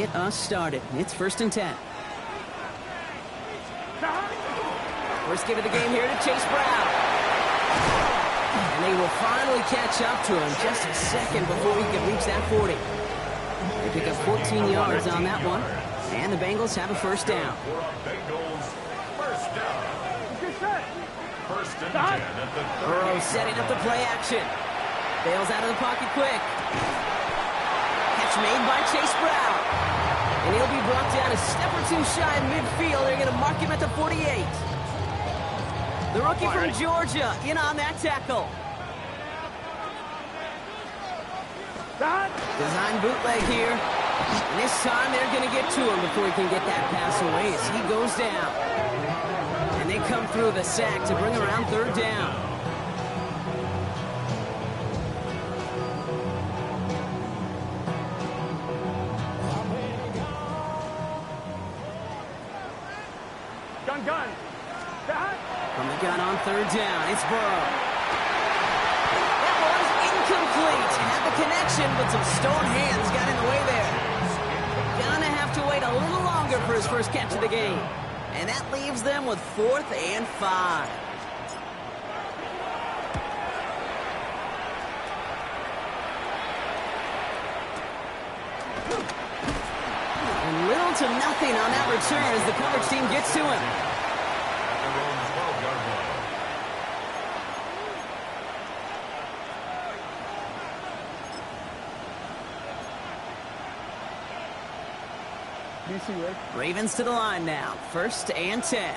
get us started. It's 1st and 10. First give of the game here to Chase Brown. And they will finally catch up to him just a second before he can reach that 40. They pick up 14 yards on that one. And the Bengals have a first down. Burr setting up the play action. Bails out of the pocket quick. Catch made by Chase Brown. And he'll be brought down a step or two shy of midfield. They're going to mark him at the 48. The rookie from Georgia in on that tackle. Design bootleg here. And this time they're going to get to him before he can get that pass away as he goes down. And they come through the sack to bring around 3rd down. Gun. From the gun on 3rd down, it's Burr. That was incomplete. Had the connection, but some stone hands got in the way there. Gonna have to wait a little longer for his first catch of the game. And that leaves them with 4th and 5. And little to nothing on that return as the coverage team gets to him. Ravens to the line now. 1st and 10.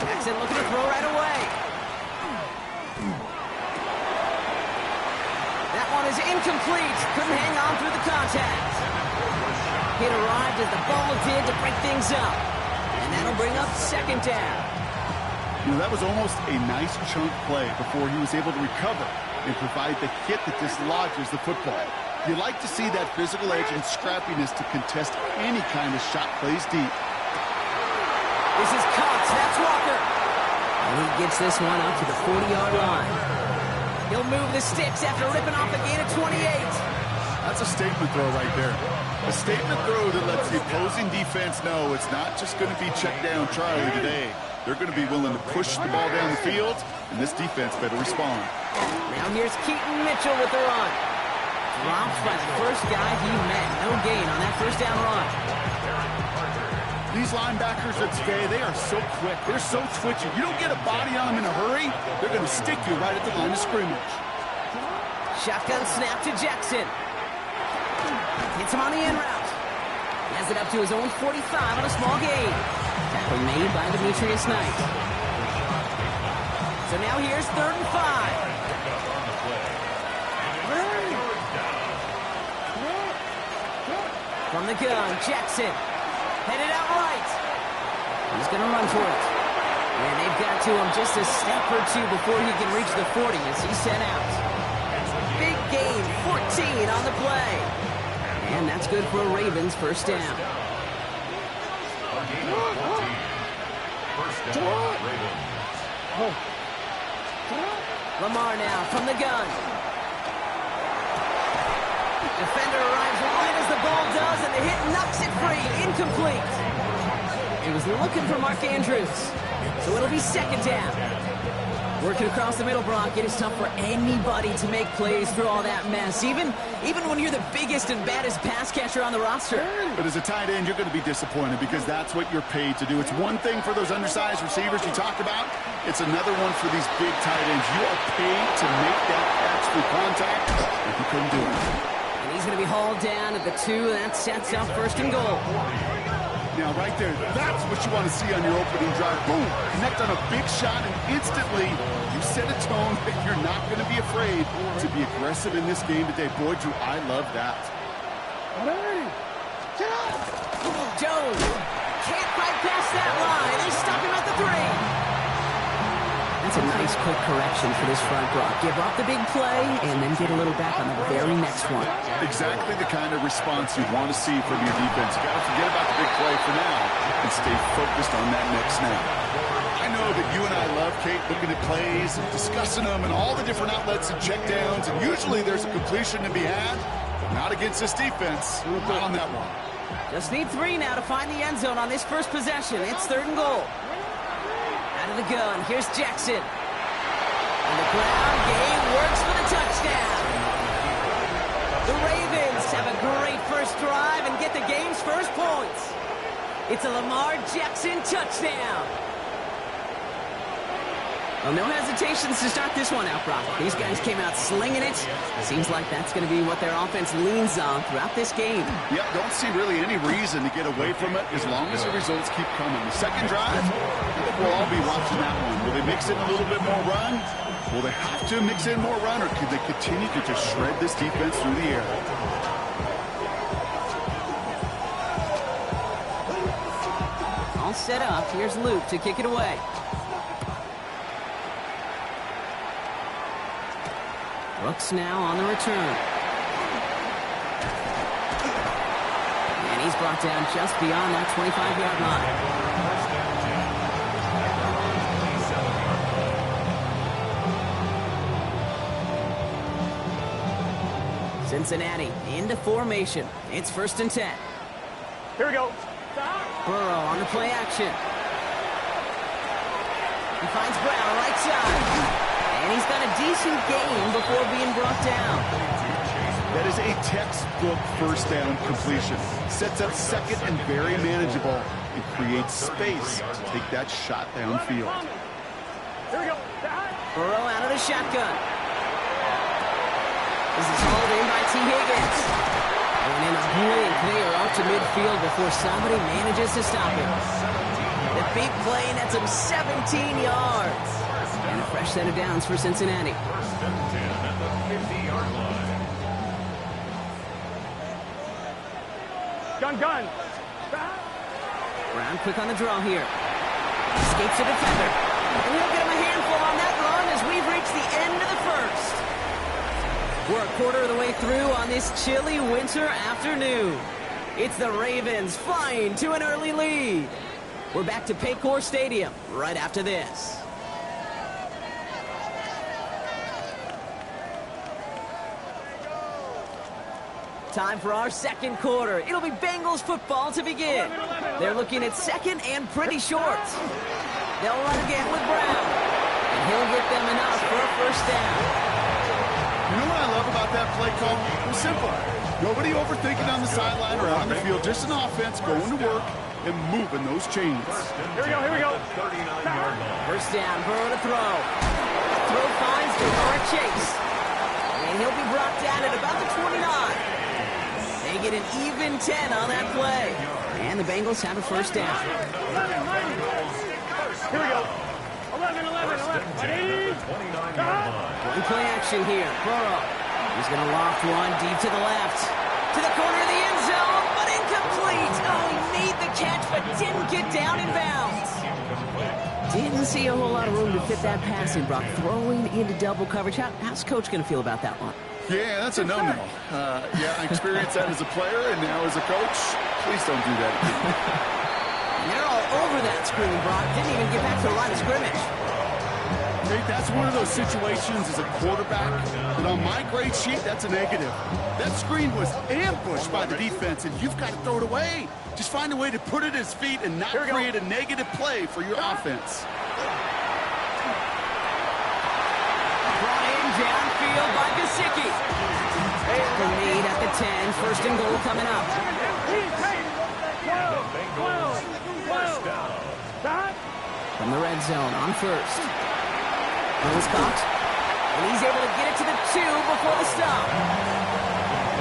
Jackson looking to throw right away. That one is incomplete. Couldn't hang on through the contact. It arrived as the ball did to break things up. And that'll bring up 2nd down. You know, that was almost a nice chunk play before he was able to recover and provide the hit that dislodges the football. You like to see that physical edge and scrappiness to contest any kind of shot plays deep. This is Cox. That's Walker. And he gets this one up to the 40-yard line. He'll move the sticks after ripping off a gain of 28. That's a statement throw right there. A statement throw that lets the opposing defense know it's not just going to be check down Charlie today. They're going to be willing to push the ball down the field, and this defense better respond. Now here's Keaton Mitchell with the run. Dropped by the first guy he met. No gain on that 1st down run. These linebackers of today, they are so quick. They're so twitchy. You don't get a body on them in a hurry, they're going to stick you right at the line of scrimmage. Shotgun snap to Jackson. Hits him on the in route. Has it up to his own 45 on a small gain. Tackle made by Demetrius Knight. So now here's 3rd and 5. From the gun, Jackson. Headed out right. He's going to run for it. And they've got to him just a step or two before he can reach the 40 as he's sent out. Big gain, 14 on the play. And that's good for a Ravens 1st down. Lamar now from the gun. Defender arrives right as the ball does, and the hit knocks it free. Incomplete. He was looking for Mark Andrews. So it'll be 2nd down. Working across the middle, Brock, it is tough for anybody to make plays through all that mess, even when you're the biggest and baddest pass catcher on the roster. But as a tight end, you're going to be disappointed because that's what you're paid to do. It's one thing for those undersized receivers you talked about. It's another one for these big tight ends. You are paid to make that catch through contact, if you couldn't do it. And he's going to be hauled down at the 2. That sets up 1st and goal. Now, right there, that's what you want to see on your opening drive. Boom! Connect on a big shot, and instantly you set a tone that you're not going to be afraid to be aggressive in this game today. Boy, Drew, I love that. Jones can't quite pass that line. They stop him at the 3. That's a nice quick correction for this front block. Give up the big play and then get a little back on the very next one. Exactly the kind of response you want to see from your defense. You got to forget about the big play for now and stay focused on that next snap. I know that you and I love, Kate, looking at plays and discussing them and all the different outlets and checkdowns, and usually there's a completion to be had. Not against this defense. Not on that one. Just need 3 now to find the end zone on this first possession. It's 3rd and goal. Out of the gun, here's Jackson. On the ground game, works for the touchdown. The Ravens have a great first drive and get the game's first points. It's a Lamar Jackson touchdown. Well, no hesitations to start this one out, Brock. These guys came out slinging it. Seems like that's going to be what their offense leans on throughout this game. Yep, don't see really any reason to get away from it as long as the results keep coming. The second drive, I think we'll all be watching that one. Will they mix in a little bit more run? Will they have to mix in more run, or could they continue to just shred this defense through the air? All set up. Here's Luke to kick it away. Brooks now on the return. And he's brought down just beyond that 25-yard line. Cincinnati into formation. It's 1st and 10. Here we go. Burrow on the play action. He finds Brown right side. And he's got a decent game before being brought down. That is a textbook first down completion. Sets up second and very manageable. It creates space to take that shot downfield. Here we go. Burrow out of the shotgun. This is hauled in by T. Higgins. And in a blink, they are out to midfield before somebody manages to stop him. The big play nets him 17 yards. And a fresh set of downs for Cincinnati. First and 10 at the 50-yard line. Gun. Brown quick on the draw here. Escapes a defender. And he'll get him a handful on that run as we've reached the end of the first. We're a quarter of the way through on this chilly winter afternoon. It's the Ravens flying to an early lead. We're back to Paycor Stadium right after this. Time for our second quarter. It'll be Bengals football to begin. They're looking at second and pretty short. They'll run again with Brown. And he'll get them enough for a first down. You know what I love about that play call? It was simple. Nobody overthinking on the sideline or on the field. Just an offense going to work and moving those chains. Here we go. 39-yard line. First down, Burr to throw. Throw finds Jamar Chase. And he'll be brought down at about the 29. They get an even 10 on that play. And the Bengals have a first down. Here we go. 11. 29-yard line. One play action here. Burrow. He's going to loft one deep to the left. To the corner of the end zone, but incomplete. Oh, he made the catch, but didn't get down in bounds. Didn't see a whole lot of room to fit that pass in, Brock. Throwing into double coverage. How's Coach going to feel about that one? Yeah, that's a no-no. Yeah, I experienced that as a player and now as a coach. Please don't do that again. They're all over that screen, Brock. Didn't even get back to the line of scrimmage. Nate, that's one of those situations as a quarterback that on my grade sheet, that's a negative. That screen was ambushed by the defense, and you've got to throw it away. Just find a way to put it at his feet and not create a negative play for your offense. Brought in downfield by Gesicki. The lead at the 10. First and goal coming up. 12. From the red zone on first. Ball's caught. And he's able to get it to the 2 before the stop.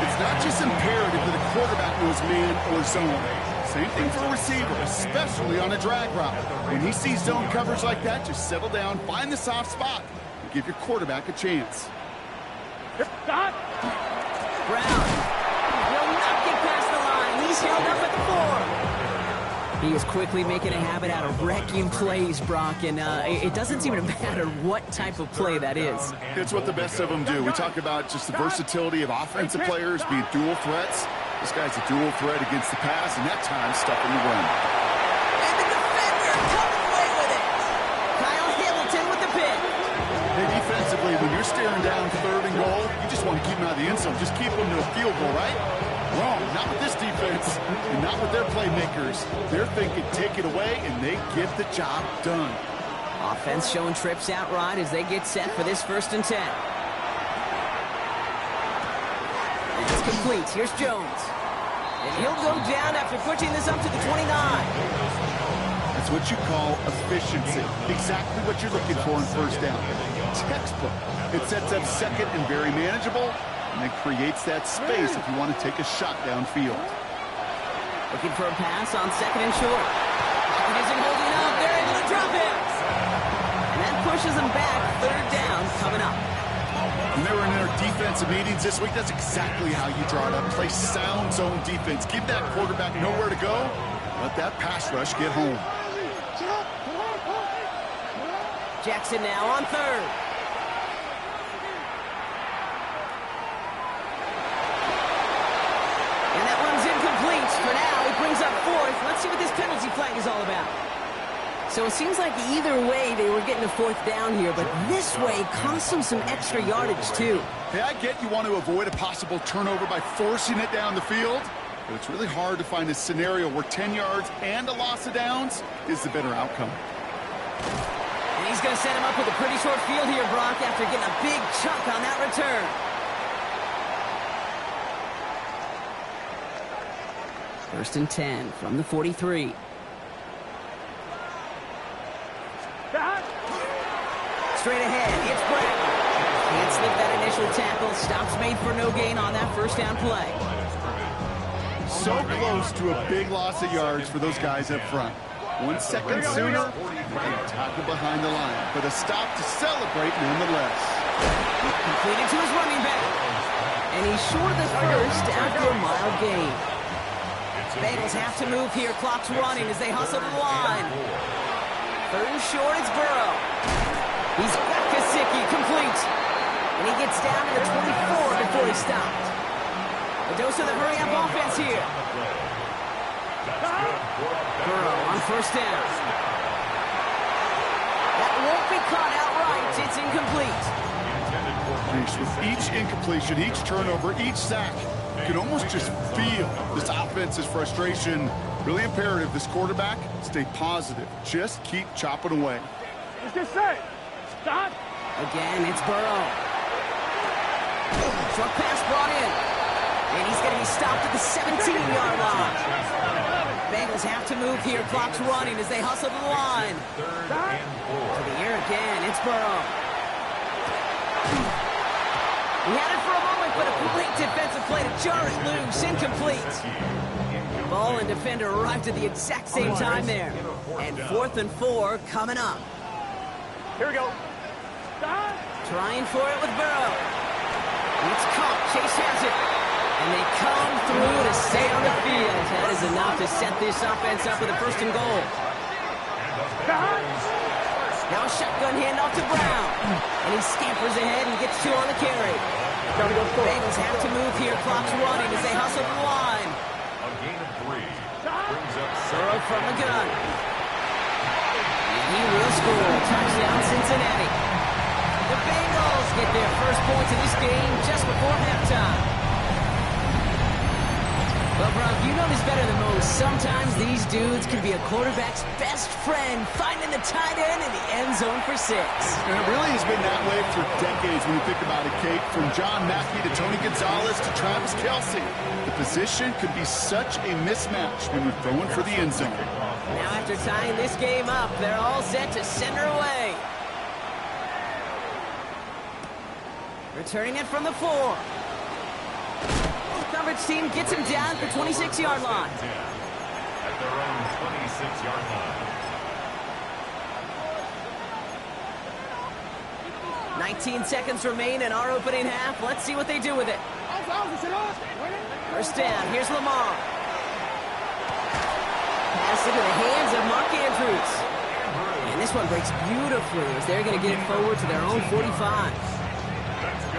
It's not just imperative that a quarterback knows man or zone. Same thing for a receiver, especially on a drag route. When he sees zone coverage like that, just settle down, find the soft spot, and give your quarterback a chance. Stop. Brown will not get past the line. He's held up at the 4. He is quickly making a habit out of wrecking plays, Brock, and it doesn't seem to matter what type of play that is. It's what the best of them do. We talk about just the versatility of offensive players being dual threats. This guy's a dual threat against the pass, and that time stuffing the run. And the defender coming away with it. Kyle Hamilton with the pick. Hey, defensively, when you're staring down 3rd and goal, you just want to keep him out of the end zone. Just keep him to a field goal, right? Wrong. Not with this defense and not with their playmakers. They're thinking take it away, and they get the job done. Offense showing trips out right as they get set for this 1st and 10. It's complete. Here's Jones. And he'll go down after pushing this up to the 29. That's what you call efficiency. Exactly what you're looking for in 1st down. Textbook. It sets up 2nd and very manageable, and it creates that space if you want to take a shot downfield. Looking for a pass on 2nd and short. It isn't holding up. They're able to drop it. And that pushes them back. 3rd down coming up. When they were in their defensive meetings this week, that's exactly how you draw it up. Play sound zone defense. Give that quarterback nowhere to go. Let that pass rush get home. Jackson now on 3rd. And that one's incomplete. For now, it brings up 4th. Let's see what this penalty flag is all about. So it seems like either way they were getting a 4th down here, but this way cost them some extra yardage too. Hey, I get you want to avoid a possible turnover by forcing it down the field, but it's really hard to find a scenario where 10 yards and a loss of downs is the better outcome. And he's going to set him up with a pretty short field here, Brock, after getting a big chunk on that return. First and 10 from the 43. Straight ahead, it's Brown. Can't slip that initial tackle. Stops made for no gain on that 1st down play. So close to a big loss of yards for those guys up front. 1 second sooner, and tackle behind the line. But a stop to celebrate nonetheless. Completed to his running back. And he's short of the 1st after a mild gain. Bengals have to move here. Clock's running as they hustle to the line. 3rd and short, it's Burrow. He's got Kasicki, complete. And he gets down to the 24 before he stopped. A dose of the hurry-up offense here. Burrow on 1st down. That won't be caught outright. It's incomplete. With each incompletion, each turnover, each sack, you can almost just feel this offense's frustration. Really imperative this quarterback stay positive. Just keep chopping away. Let's just say, stop. Again, it's Burrow. Short pass brought in. And he's going to be stopped at the 17-yard line. Bengals have to move here. Clock's running as they hustle to the line. To the air again. It's Burrow. He had it for a moment, but a great defensive play to jar it loose. Incomplete. Ball and defender arrived at the exact same time there. And 4th and 4 coming up. Here we go. Stop. Trying for it with Burrow. It's caught. Chase has it. And they come through to stay on the field. That is enough to set this offense up with a 1st and goal. Now a shotgun handoff to Brown. And he scampers ahead and gets 2 on the carry. Bengals have to move here. Clock's running as they hustle to the line. A gain of 3. Brings up Burrow from the gun. He will score. Touchdown, Cincinnati. The Bengals get their first points of this game just before halftime. Well, Brock, you know this better than most. Sometimes these dudes can be a quarterback's best friend, finding the tight end in the end zone for 6. And it really has been that way for decades when you think about it, Kate. From John Mackey to Tony Gonzalez to Travis Kelce. The position could be such a mismatch when you're throwing for the end zone. Now after tying this game up, they're all set to send her away. Returning it from the 4. Coverage team gets him down at the 26-yard line. At their own 26-yard line. 19 seconds remain in our opening half. Let's see what they do with it. 1st down. Here's Lamar. Pass into the hands of Mark Andrews. And this one breaks beautifully as they're going to get it forward to their own 45.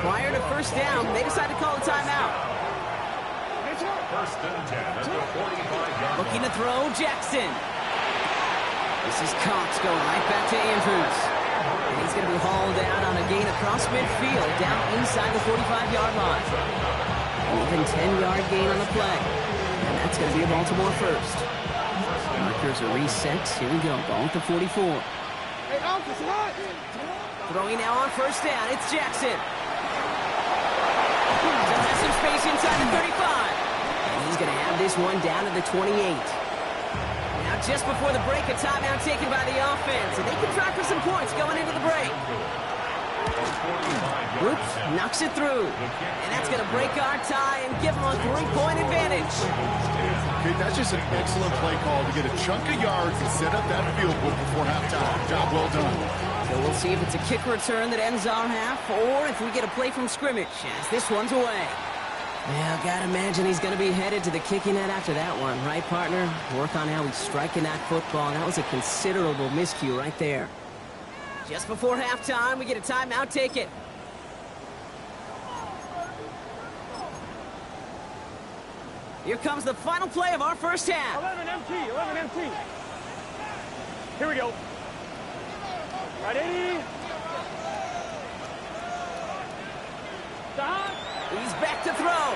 Prior to 1st down, they decide to call a timeout. 1st and 10 at the 45-yard. Looking to throw, Jackson. This is Cox going right back to Andrews. And he's going to be hauled down on a gain across midfield, down inside the 45-yard line. An even 10-yard gain on the play. And that's going to be a Baltimore first. Markers are reset. Here we go. Ball at the 44. Hey, Alpha, what? Throwing now on first down. It's Jackson. Still has some space inside the 35. And he's going to have this one down to the 28. Now just before the break, a timeout taken by the offense. And they can try for some points going into the break. Whoops, knocks it through. And that's going to break our tie and give them a 3-point advantage. Okay, that's just an excellent play call to get a chunk of yards and set up that field goal before halftime. Job well done. So we'll see if it's a kick return that ends our half or if we get a play from scrimmage as this one's away. Yeah, gotta imagine he's going to be headed to the kicking net after that one, right, partner? Work on how he's striking that football. That was a considerable miscue right there. Just before halftime, we get a timeout taken. Here comes the final play of our first half. 11 MT, 11 MT. Here we go. Ready? Stop. He's back to throw.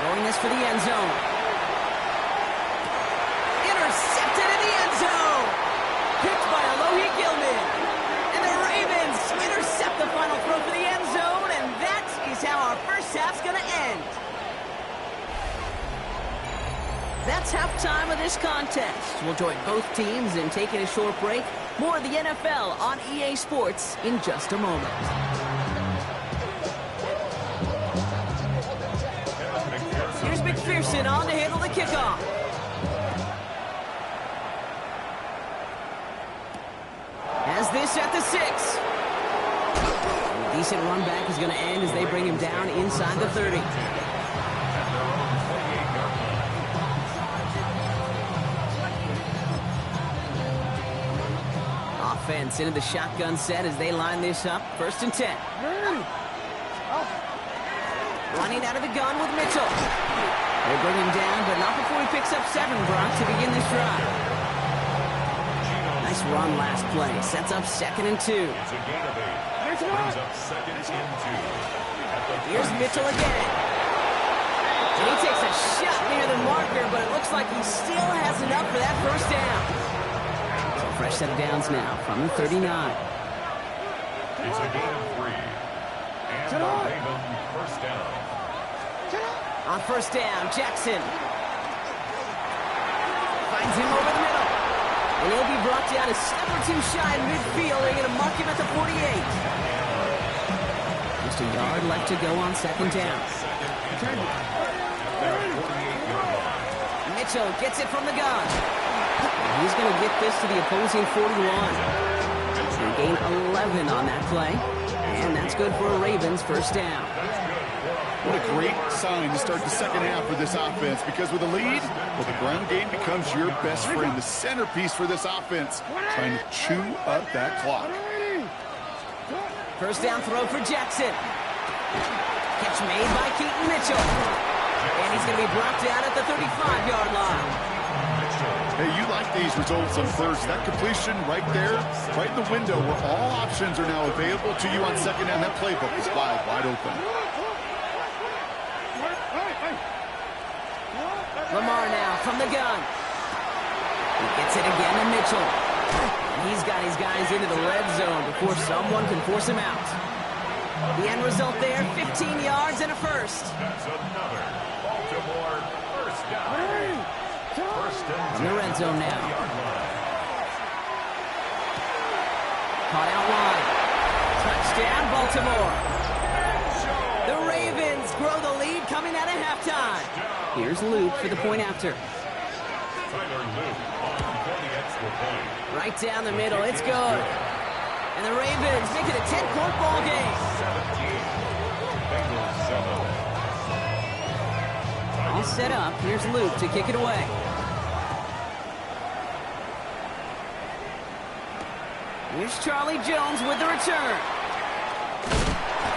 Throwing this for the end zone. Intercepted in the end zone. Picked by Alohi Gilman. And the Ravens intercept the final throw for the end zone, and that is how our first half's going to end. That's halftime of this contest. We'll join both teams in taking a short break. More of the NFL on EA Sports in just a moment. Here's McPherson on to handle the kickoff. Has this at the 6. A decent run back is going to end as they bring him down inside the 30. Offense into the shotgun set as they line this up. 1st and 10. Running out of the gun with Mitchell. They bring him down, but not before he picks up 7, Brock, to begin this drive. Nice run last play. Sets up 2nd and 2. Here's Mitchell again. And he takes a shot near the marker, but it looks like he still has enough for that first down. So fresh set of downs now from the 39. It's a gain of 3. And the Ravens first down. On first down, Jackson finds him over the middle. And he'll be brought down a step or 2 shy in midfield. They're going to mark him at the 48. Just a yard left to go on 2nd down. Mitchell gets it from the gun. And he's going to get this to the opposing 41. They gain 11 on that play. And that's good for a Ravens first down. What a great sign to start the second half for this offense, because with a lead, well, the ground game becomes your best friend, the centerpiece for this offense, trying to chew up that clock. First down throw for Jackson. Catch made by Keaton Mitchell. And he's going to be brought down at the 35-yard line. Hey, you like these results on first. That completion right there, right in the window where all options are now available to you on second down. That playbook is wide open. Lamar now from the gun. He gets it again to Mitchell. And he's got his guys into the red zone before someone can force him out. The end result there, 15 yards and a first. That's another Baltimore first down. First and 10. In the red zone now. Caught out wide. Touchdown, Baltimore. The Ravens grow the lead coming out of halftime. Here's Luke for the point after. Tyler Luke for the extra point. Right down the middle. It's good. And the Ravens make it a 10-point ball game. 17. Bengals 7. All set up. Here's Luke to kick it away. Here's Charlie Jones with the return.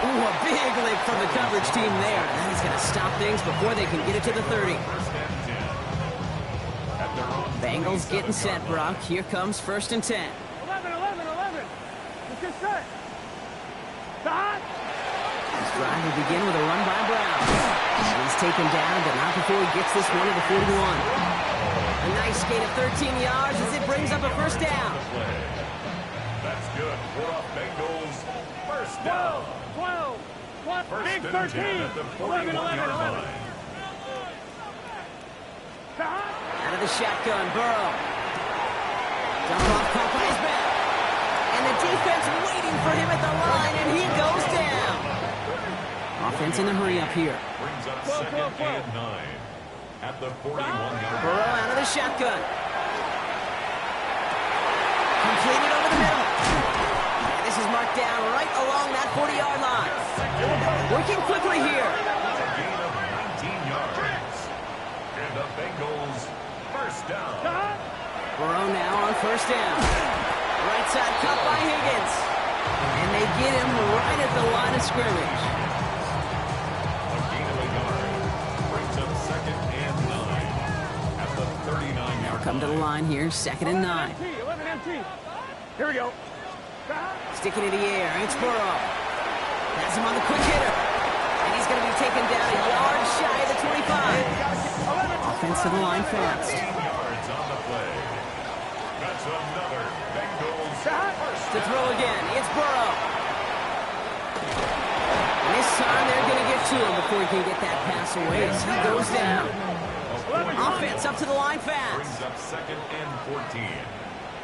Ooh, a big lick from the coverage team there. And he's going to stop things before they can get it to the 30. Bengals getting set, Brock. Here comes 1st and 10. 11. Let's get set. Stop. He's Drive will begin with a run by Brown. He's taken down, but not before he gets this one to the 41. A nice gain of 13 yards as it brings up a first down. That's good. We're off Bengals. First down. 12, 12, First big and 13, 10 at the 11, 11, 41-yard 11. line. Out of the shotgun, Burr. Dump off, caught by his back. And the defense waiting for him at the line, and he goes down. Offense in a hurry up here. Brings up second and 9 at the 41-yard Burrow line. out of the shotgun. Completed over the middle. And this is marked down right along that 40-yard line. Working quickly here. A gain of 19 yards. And the Bengals first down. Burrow now on first down. Right side cut by Higgins. And they get him right at the line of scrimmage. A gain of a yard. Brings up second and 9 at the 39-yard Come to the line here, second and 9. 11 MT. Here we go. Sticking in the air, it's Burrow. Has him on the quick hitter. And he's going to be taken down a yard shy of the 25. Offense to the line fast. 18 yards on the play. That's another Bengals first To throw again, it's Burrow. And this time they're going to get to him before he can get that pass away as he goes down. Offense up to the line fast. brings up second and 14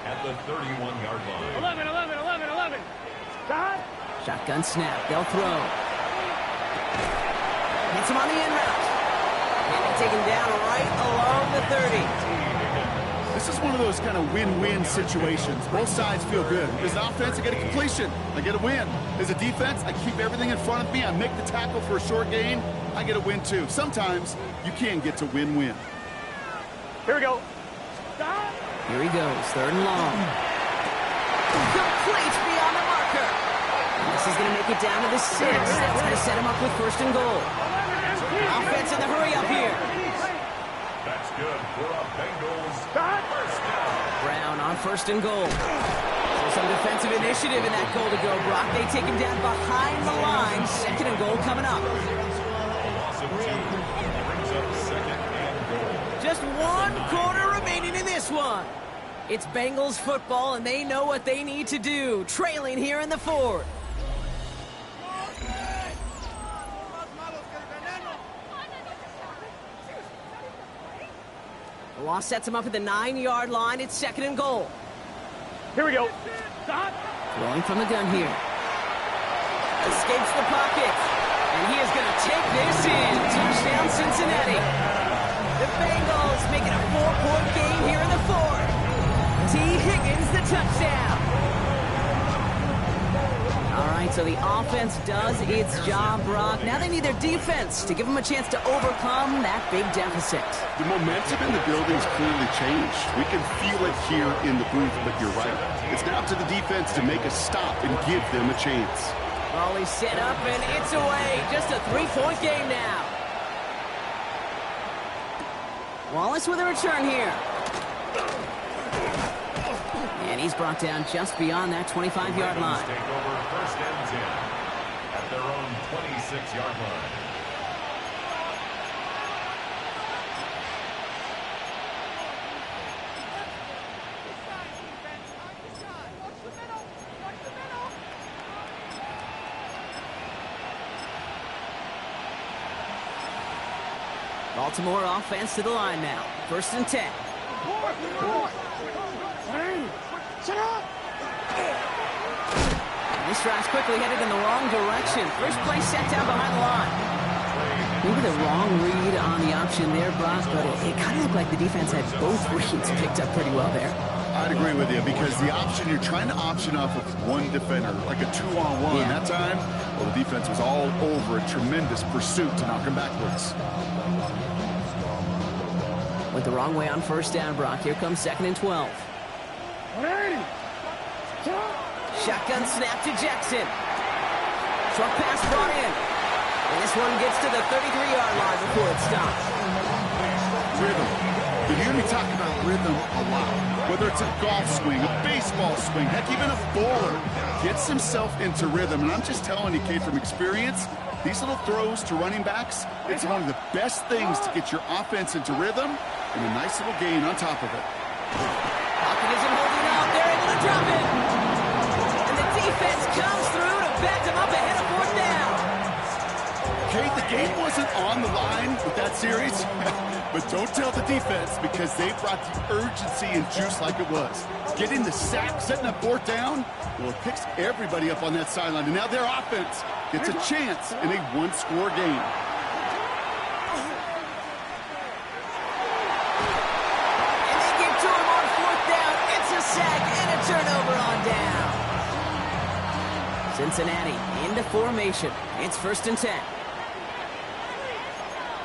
at the 31-yard line. 11, 11, 11, 11. Stop. Shotgun snap, they'll throw. Hits him on the in route. And they take him down right along the 30. This is one of those kind of win-win situations. Both sides feel good. As an offense, I get a completion. I get a win. As a defense, I keep everything in front of me. I make the tackle for a short gain. I get a win, too. Sometimes you can get to win-win. Here we go. Stop. Here he goes, third and long. Complete beyond the marker. And this is going to make it down to the 6. That's going to set him up with first and goal. Offense in the hurry up here. That's good for a Bengals Stop. first down. Brown on first and goal. So some defensive initiative in that goal to go, Brock. They take him down behind the line. Second and goal coming up. A loss of 2 brings up second and goal. Just 1 quarter remaining in this one. It's Bengals football, and they know what they need to do. Trailing here in the 4th. The loss sets him up at the 9-yard line. It's second and goal. Here we go. Stop. Throwing from the gun here. Escapes the pocket. And he is going to take this in. Touchdown, Cincinnati. The Bengals making a 4-point game here in the 4th. T. Higgins, the touchdown. All right, so the offense does its job, Brock. Now they need their defense to give them a chance to overcome that big deficit. The momentum in the building's clearly changed. We can feel it here in the booth, but you're right. It's now up to the defense to make a stop and give them a chance. Ball is set up, and it's away. Just a 3-point game now. Wallace with a return here. And he's brought down just beyond that 25-yard line. Take over first and 10 at their own 26-yard line. Baltimore offense to the line now. First and 10. And this drive's quickly headed in the wrong direction. First play set down behind the line. Maybe the wrong read on the option there, Brock, but it kind of looked like the defense had both reads picked up pretty well there. I'd agree with you because the option, you're trying to option off of one defender, like a 2-on-1. Yeah. That time, well, the defense was all over a tremendous pursuit to knock him backwards. Went the wrong way on first down, Brock. Here comes second and 12. Shotgun snap to Jackson. Short pass brought in. And this one gets to the 33-yard line before it stops. Rhythm. You hear me talk about rhythm a lot. Whether it's a golf swing, a baseball swing, heck, even a bowler gets himself into rhythm. And I'm just telling you, Kate, from experience, These little throws to running backs, it's one of the best things to get your offense into rhythm and a nice little gain on top of it. Pocket isn't holding out. They're able to drop it. And the defense comes through to back them up ahead of fourth down. Okay, the game wasn't on the line with that series, but don't tell the defense because they brought the urgency and juice like it was. Getting the sack, setting up fourth down, well, it picks everybody up on that sideline. And now their offense gets a chance in a one-score game. And they get to him on fourth down. It's a sack and a turnover on down. Cincinnati into formation. It's 1st and 10.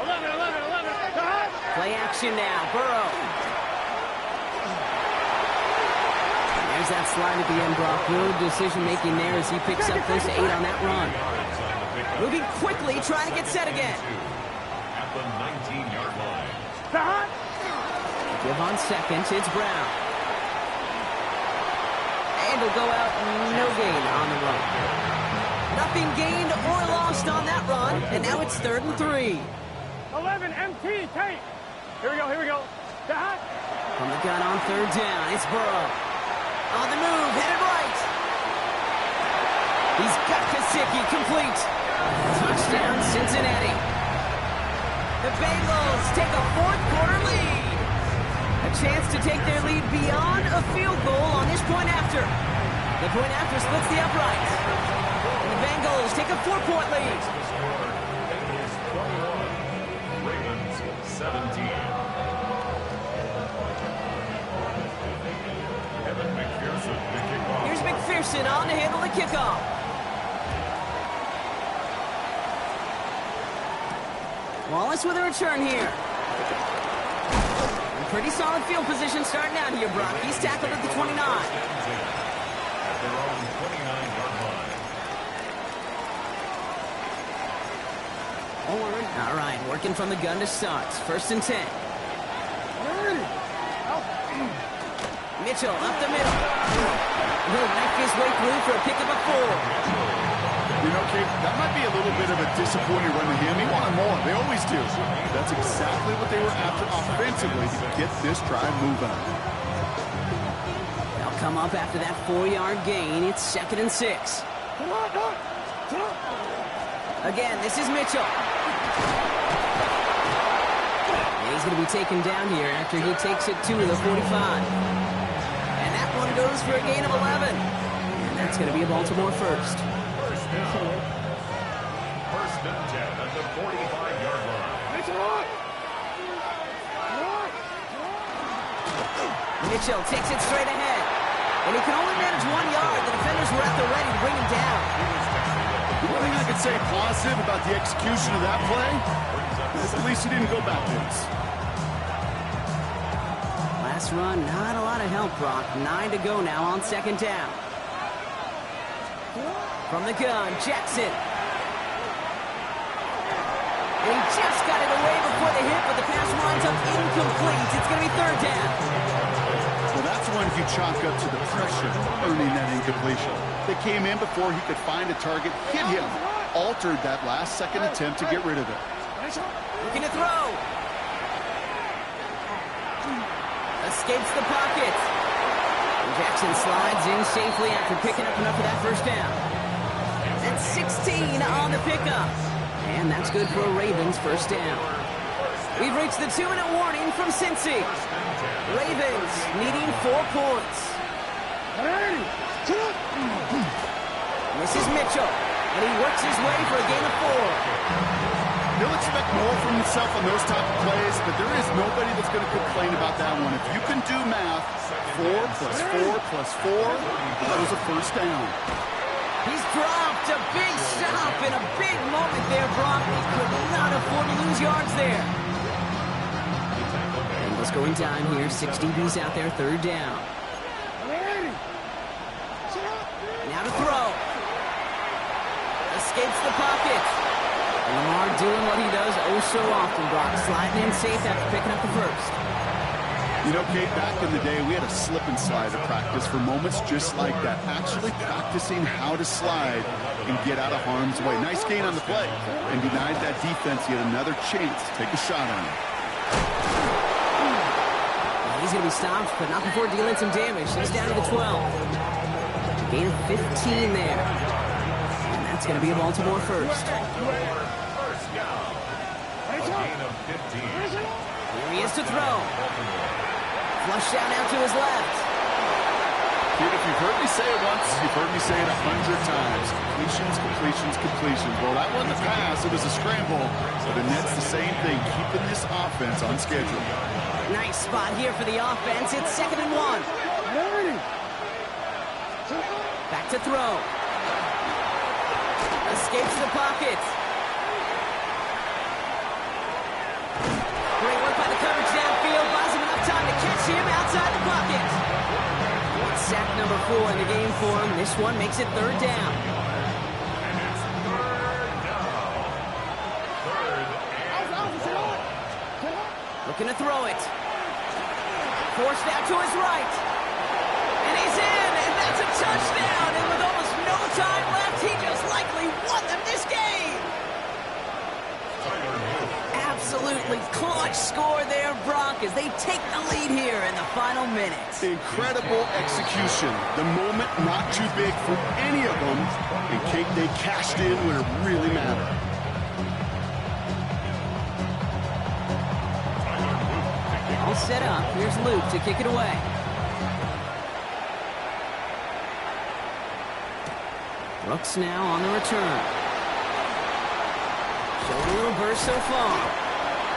11. Play action now. Burrow. There's that slide at the end, Brock. Good decision-making there as he picks up close to 8 on that run. Moving quickly, trying to get set again. At the 19-yard line. Give on second, it's Brown. And he'll go out, no gain on the run. Nothing gained or lost on that run, and now it's 3rd and 3. 11 MT tape. Here we go. From the gun on 3rd down, it's Burrow. On the move, headed right. He's got Gesicki complete. Touchdown, Cincinnati. The Bengals take a 4th-quarter lead. A chance to take their lead beyond a field goal on this point after. The point after splits the uprights. And the Bengals take a 4-point lead. Ravens 17. Here's McPherson on to handle the kickoff. Wallace with a return here. A pretty solid field position starting out here, Brock. He's tackled at the 29. At their own 29-yard line. All right, working from the gun to start. 1st and 10. Mitchell up the middle. He'll knife his way through for a pickup of 4. You know, Kate, that might be a little bit of a disappointing run to him. He wanted more. They always do. That's exactly what they were after offensively to get this drive moving. They'll come up after that 4-yard gain. It's 2nd and 6. Again, this is Mitchell. And he's going to be taken down here after he takes it to the 45. And that one goes for a gain of 11. And that's going to be a Baltimore first. First and 10 at the 45-yard line. Mitchell takes it straight ahead. And he can only manage 1 yard. The defenders were at the ready to bring him down. The one thing I could say positive about the execution of that play is at least he didn't go backwards. Last run, not a lot of help, Brock. 9 to go now on 2nd down. From the gun, Jackson. And he just got it away before the hit, but the pass winds up incomplete. It's going to be 3rd down. Well, that's one you chalk up to the pressure earning that incompletion. They came in before he could find a target, hit him, altered that last-second attempt to get rid of it. Looking to throw. Escapes the pocket. And Jackson slides in safely after picking up enough of that 1st down. That's 16 on the pickup. And that's good for a Ravens 1st down. We've reached the 2-minute warning from Cincy. Ravens needing 4 points. This is Mitchell, and he works his way for a gain of 4. He'll expect more from himself on those type of plays, but there is nobody that's going to complain about that one. If you can do math, 4 plus 4 plus 4, that was a 1st down. He's dropped a big stop in a big moment there, Brock. He could not afford to lose yards there. Bengals going down here. 6 DBs out there, 3rd down. Now to throw. Escapes the pocket. And Lamar doing what he does oh so often, Brock. Sliding in safe after picking up the 1st. You know, Kate, back in the day, we had a slip and slide at practice for moments just like that. Actually practicing how to slide and get out of harm's way. Nice gain on the play, and denied that defense yet another chance to take a shot on him. He's going to be stopped, but not before dealing some damage. He's down to the 12. Gain of 15 there. And that's going to be a Baltimore first. First down. A gain of 15. Here he is to throw. Flush down out to his left. Kid, if you've heard me say it once, you've heard me say it 100 times. Completions, completions, completions. Well, that wasn't a pass. It was a scramble. But the Nets the same thing, keeping this offense on schedule. Nice spot here for the offense. It's 2nd and 1. Back to throw. Escapes the pocket. Great work by the coverage downfield. Buys him enough time to catch him outside the pocket. It's sack number 4 in the game for him. This one makes it 3rd down. And it's 3rd down. 3rd and 4. Looking to throw it. Forced out to his right. And he's in, and that's a touchdown. And with almost no time left, he just likely won them this game. Absolutely clutch score there, Brock, as they take the lead here in the final minutes. Incredible execution. The moment not too big for any of them. And Kate, they cashed in when it really mattered. All set up. Here's Luke to kick it away. Brooks now on the return. Showed a little burst so far.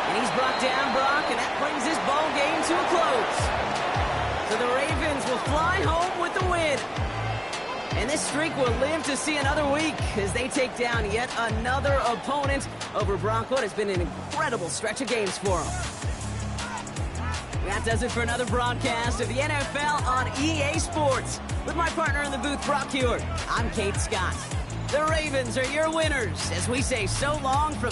And he's brought down, Brock, and that brings this ball game to a close. So the Ravens will fly home with the win. And this streak will live to see another week as they take down yet another opponent over Brock. What has been an incredible stretch of games for them. That does it for another broadcast of the NFL on EA Sports. With my partner in the booth, Brock Hewitt, I'm Kate Scott. The Ravens are your winners as we say so long from